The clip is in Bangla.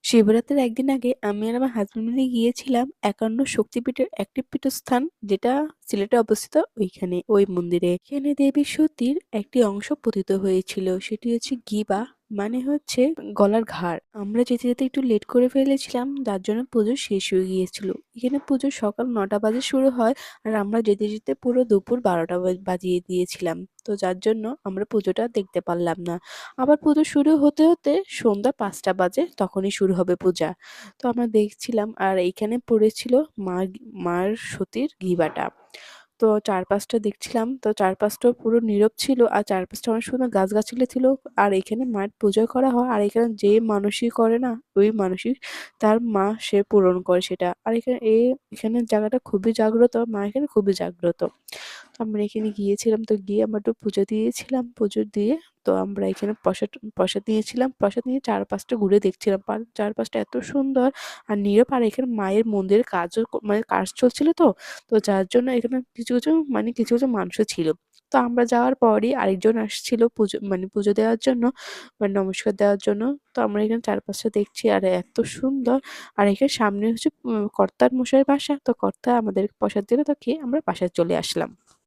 শিবরাত্রির একদিন আগে আমি আর আমার হাসব্যান্ড মিলে গিয়েছিলাম ৫১ শক্তিপীঠের একটি পীঠস্থান যেটা সিলেটে অবস্থিত ওইখানে, ওই মন্দিরে। এখানে দেবী সতীর একটি অংশ পতিত হয়েছিল। সেটি হচ্ছে গিবা মানে হচ্ছে গলার ঘাড়। আমরা যেতে, যেতে একটু লেট করে ফেলেছিলাম যার জন্য পুজো শেষ হয়ে গিয়েছিল। এখানে পুজো সকাল ৯টা বাজে শুরু হয় আর আমরা যেতে, যেতে পুরো দুপুর ১২টা বাজিয়ে দিয়েছিলাম। তো যার জন্য আমরা পুজোটা দেখতে পারলাম না। আবার পুজো শুরু হতে, হতে সন্ধ্যা ৫টা বাজে তখনই শুরু হবে পূজা। তো আমরা দেখছিলাম আর এইখানে পড়েছিল মার সতীর গিবাটা। তো চারপাশটা দেখছিলাম। তো চারপাশটাও পুরো নীরব ছিল আর চারপাশটা অনেক সুন্দর গাছগাছালি ছিল। আর এখানে মায়ের পূজা করা হয় আর এখানে যে মানুষই করে না ওই মানুষই তার মা সে পূরণ করে সেটা। আর এখানে জায়গাটা খুবই জাগ্রত। মা এখানে খুবই জাগ্রত। তো আমরা এখানে গিয়েছিলাম। তো গিয়ে আমরা একটু পুজো দিয়েছিলাম। পুজো দিয়ে তো আমরা এখানে প্রসাদ নিয়েছিলাম। প্রসাদ নিয়ে চারপাশটা ঘুরে দেখছিলাম। চারপাশটা এত সুন্দর আর নীরব আর এখানে মায়ের মন্দিরের কাজও মানে কাজ চলছিল তো। তো যার জন্য এখানে কিছু, কিছু মানে কিছু, কিছু মানুষও ছিল। তো আমরা যাওয়ার পরই আরেকজন আসছিল পুজো দেওয়ার জন্য, মানে নমস্কার দেওয়ার জন্য। তো আমরা এখানে চারপাশটা দেখছি আর এত সুন্দর। আর এখানে সামনে হচ্ছে কর্তার মশাইয়ের বাসা। তো কর্তা আমাদেরকে প্রসাদ দিল। তো খেয়ে আমরা বাসায় চলে আসলাম।